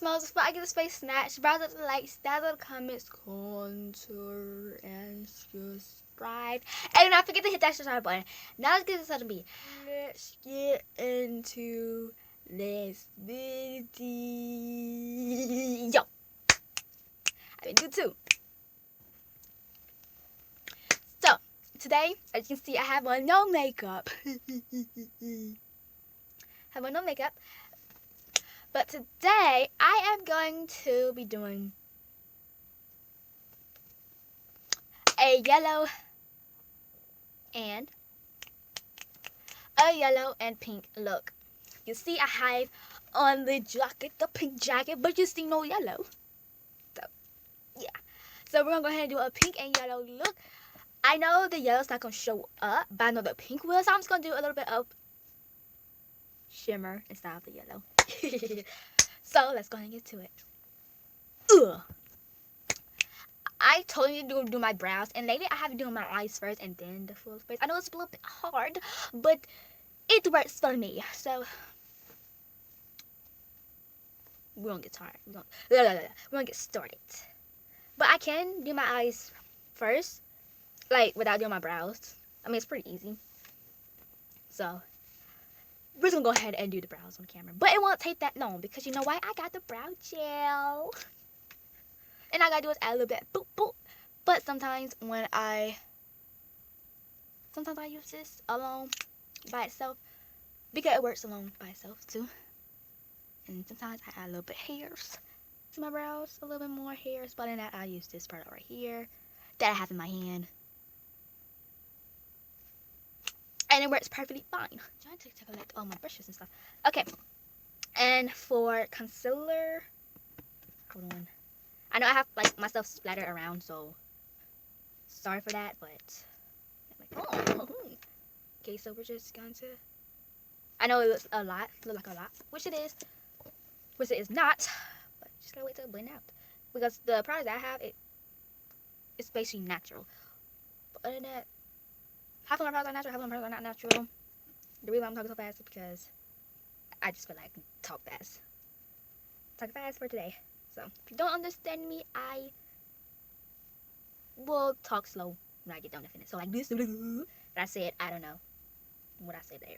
Cosmos, before I get this face snatched, browse up the likes, download the comments, contour, and subscribe. And do not forget to hit that subscribe button. Now let's get this started to be. Let's get into this video. I mean, do too. So, today, as you can see, I have on no makeup. Have on no makeup. But today, I am going to be doing a yellow and pink look. You see I have on the jacket, the pink jacket, but you see no yellow. So, yeah. So we're going to go ahead and do a pink and yellow look. I know the yellow's not going to show up, but I know the pink will, so I'm just going to do a little bit of shimmer instead of the yellow. So let's go ahead and get to it. Ugh. I told you to do my brows, and lately I have been doing my eyes first and then the full face. I know it's a little bit hard, but it works for me. So we're gonna get started. We're gonna get started. But I can do my eyes first, like without doing my brows. I mean, it's pretty easy. So we're just gonna go ahead and do the brows on camera, but it won't take that long because you know why? I got the brow gel. And I gotta do is add a little bit, boop, boop. But sometimes I use this alone by itself because it works alone by itself too. And sometimes I add a little bit hairs to my brows, a little bit more hairs. But in that, I use this product right here that I have in my hand, and it works perfectly fine. I'm trying to collect all my brushes and stuff. Okay, and for concealer, hold on. I know I have like my stuff splattered around, so sorry for that, but oh. Okay, so we're just going to, I know it looks like a lot, which it is, which it is not, but just gotta wait till it blend out, because the product that I have, it's basically natural. But other than that, half of my products are natural, half of my products are not natural. The reason I'm talking so fast is because I just feel like I can talk fast. Talk fast for today. So, if you don't understand me, I will talk slow when I get done to finish. So, like this, that I said, I don't know what I said there.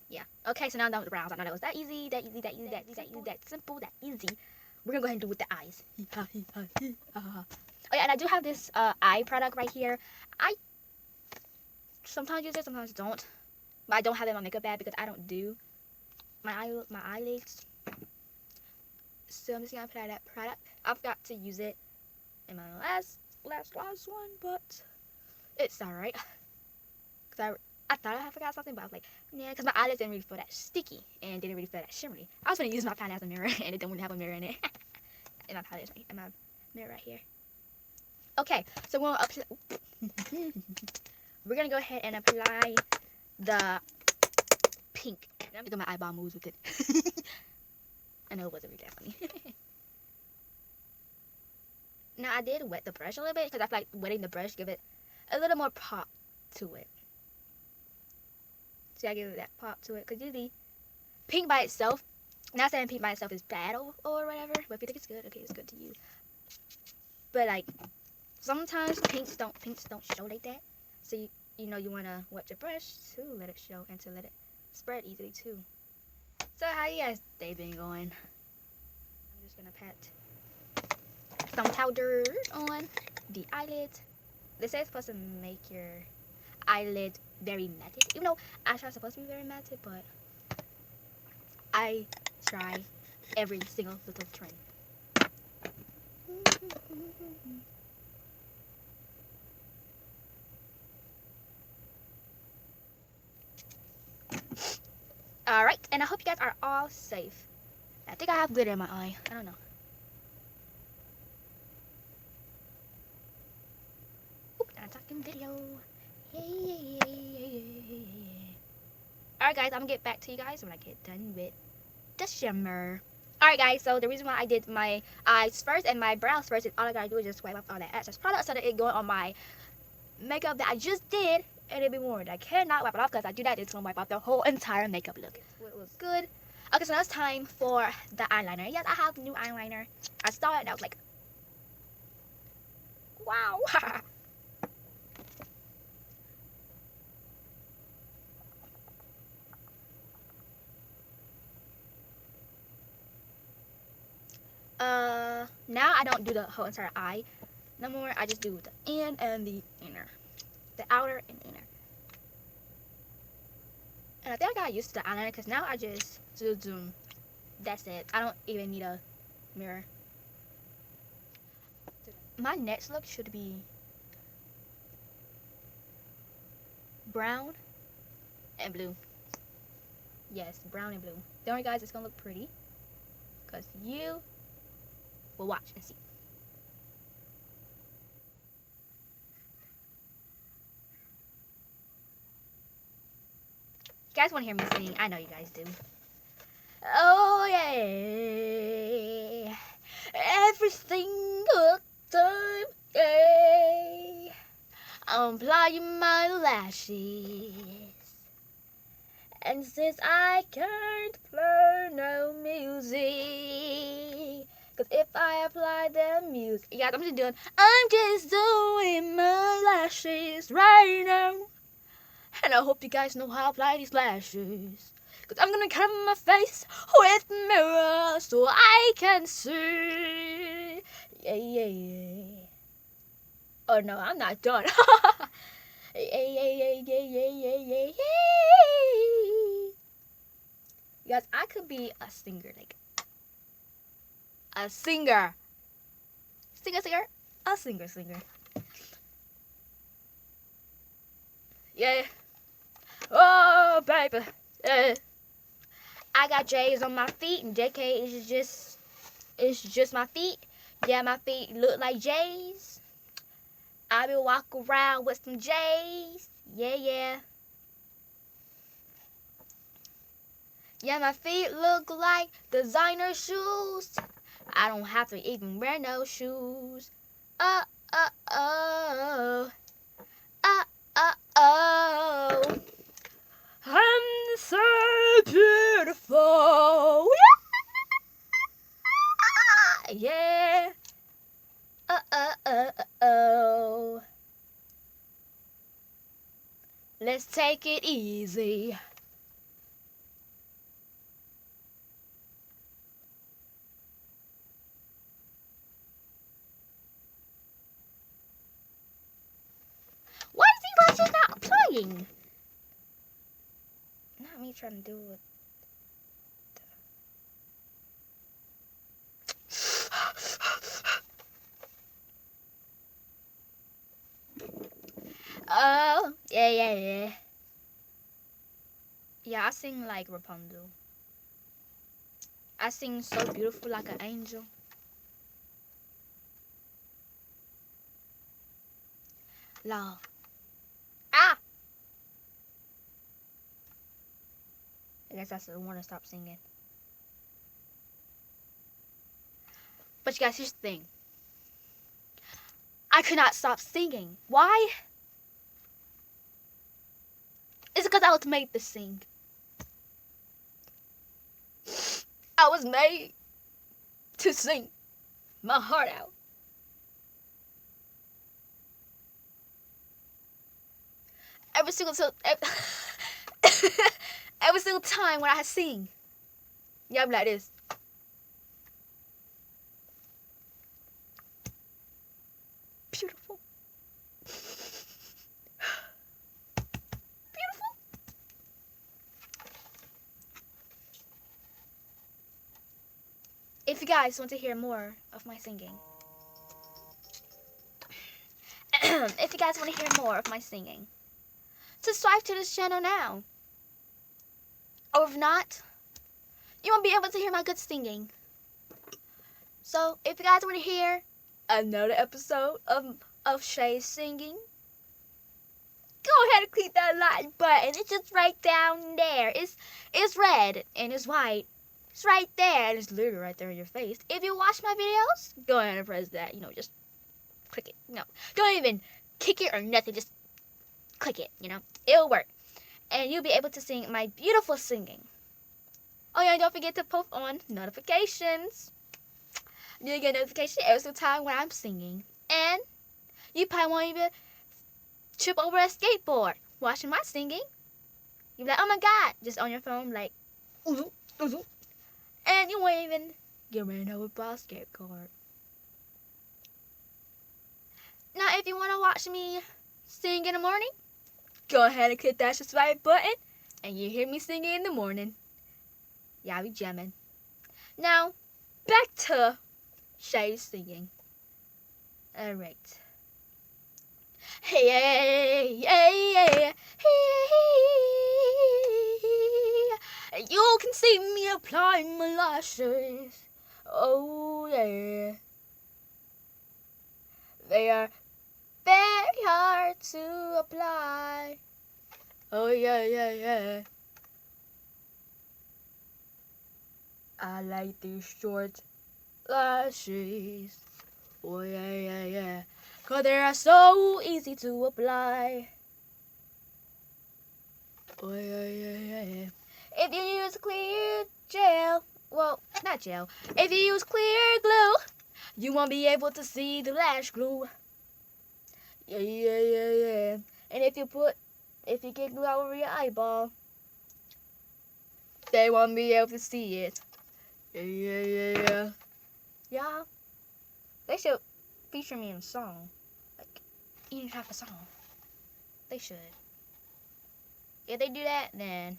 Yeah. Okay, so now I'm done with the brows. I know that was that easy, that simple, that easy. We're gonna go ahead and do it with the eyes. Oh yeah, and I do have this eye product right here. I sometimes use it, sometimes don't. But I don't have it in my makeup bag because I don't do my eyelids. So I'm just gonna apply that product. I forgot to use it in my last one, but it's alright. Cause I thought I forgot something, but I was like, yeah, because my eyelids didn't really feel that sticky and didn't really feel that shimmery. I was gonna use my palette as a mirror, and it didn't really have a mirror in it. And my palette and my mirror right here. Okay, so we're gonna go ahead and apply the pink. I'm doing my eyeball moves with it. I know it wasn't really that funny. Now I did wet the brush a little bit because I feel like wetting the brush give it a little more pop to it. See, I give it that pop to it because usually pink by itself, not saying pink by itself is bad or whatever, but if you think it's good, okay, it's good to you. But like sometimes pinks don't show like that, so you know you wanna wet your brush to let it show and to let it spread easily too. So how you guys day been going? I'm just gonna pat some powder on the eyelid. They say it's supposed to make your eyelid very matte. Even though eyeshadow supposed to be very matte, but I try every single little trend. Alright, and I hope you guys are all safe. I think I have glitter in my eye. I don't know. Oop, I'm talking video. Alright guys, I'm gonna get back to you guys when I get done with the shimmer. Alright guys, so the reason why I did my eyes first and my brows first is all I gotta do is just wipe off all that excess product so that it going on my makeup that I just did, and it'll be more. I cannot wipe it off because I do that, it's gonna wipe off the whole entire makeup look. It was good. Okay, so now it's time for the eyeliner. Yes, I have new eyeliner. I saw it and I was like, wow. Now I don't do the whole entire eye no more. I just do the in and the inner. The outer and inner. And I think I got used to the eyeliner because now I just zoom. That's it. I don't even need a mirror. My next look should be brown and blue. Yes, brown and blue. Don't worry guys, it's gonna look pretty. Because you will watch and see. You guys want to hear me sing? I know you guys do. Oh yeah, every single time, yeah. I'm applying my lashes, and since I can't play no music, cause if I apply the music, yeah, I'm just doing my lashes right now. And I hope you guys know how to apply these lashes. Cause I'm gonna cover my face with mirror so I can see. Yeah, yeah, yeah. Oh no, I'm not done. Yeah, yeah, yeah, yeah, yeah, yeah, yeah, yeah. Guys, I could be a singer, like a singer. Singer. A singer. Yeah. Oh, baby. Yeah. I got J's on my feet, and JK is just my feet. Yeah, my feet look like J's. I be walking around with some J's. Yeah, yeah. Yeah, my feet look like designer shoes. I don't have to even wear no shoes. Oh, oh, oh. Oh, oh, oh. I'm so beautiful. Yeah. Oh. Let's take it easy. Why is these lashes not applying? Not me trying to do it. Oh, yeah. Yeah, I sing like Rapunzel. I sing so beautiful like an angel. Love. Ah! I guess that's the one to stop singing. But you guys, here's the thing. I could not stop singing. Why? It's because I was made to sing. I was made to sing my heart out. Every single every single time when I sing. Yeah, I'm like this. Beautiful. Beautiful. If you guys want to hear more of my singing, if you guys want to hear more of my singing, subscribe to this channel now. Or if not, you won't be able to hear my good singing. So if you guys want to hear another episode of Shay's singing, go ahead and click that like button. It's just right down there. It's red and it's white. It's right there and it's literally right there in your face. If you watch my videos, go ahead and press that. Just click it. No, don't even kick it or nothing. Just click it. It'll work, and you'll be able to sing my beautiful singing. Oh yeah, don't forget to post on notifications. You get notification every single time when I'm singing. And you probably won't even trip over a skateboard watching my singing. You'll be like, oh my god, just on your phone, like, ooh, ooh. And you won't even get ran over by a skateboard. Now, if you want to watch me sing in the morning, go ahead and click that subscribe button, and you hear me singing in the morning. Yeah, I'll be jamming. Now, back to Shay singing. Alright. Hey, hey, hey, hey, hey. You can see me applying my lashes. Oh, yeah. They are very hard to apply. Oh, yeah, yeah, yeah. I like these short lashes. Oh, yeah, yeah, yeah. 'Cause they are so easy to apply. Oh, yeah, yeah, yeah. If you use clear gel, well, not gel. If you use clear glue, you won't be able to see the lash glue. Yeah, yeah, yeah, yeah. And if you get glue all over your eyeball, they won't be able to see it. Yeah, yeah, yeah, yeah. Yeah, they should feature me in a song, like any type of song. They should. If they do that, then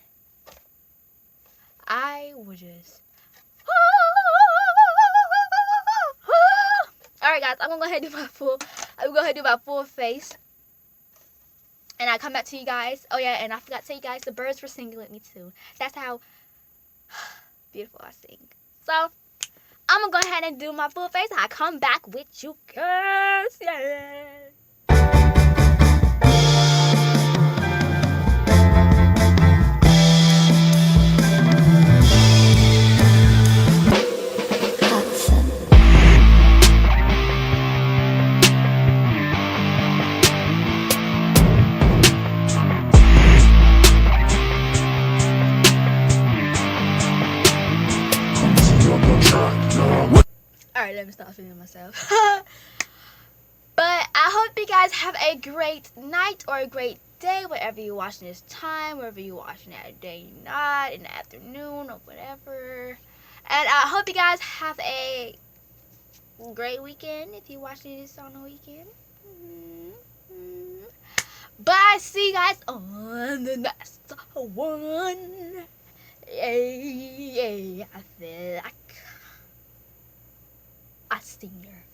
I would just. Alright guys, I'm gonna go ahead and do my full face. And I'll come back to you guys. Oh yeah, and I forgot to tell you guys, the birds were singing with me too. That's how beautiful I sing. So I'm gonna go ahead and do my full face. I'll come back with you guys. Yeah. Alright, let me stop filming myself. But I hope you guys have a great night or a great day, wherever you're watching this time, wherever you're watching it at day, night, in the afternoon, or whatever. And I hope you guys have a great weekend if you're watching this on the weekend. Bye. See you guys on the next one. Yeah, I feel like a singer.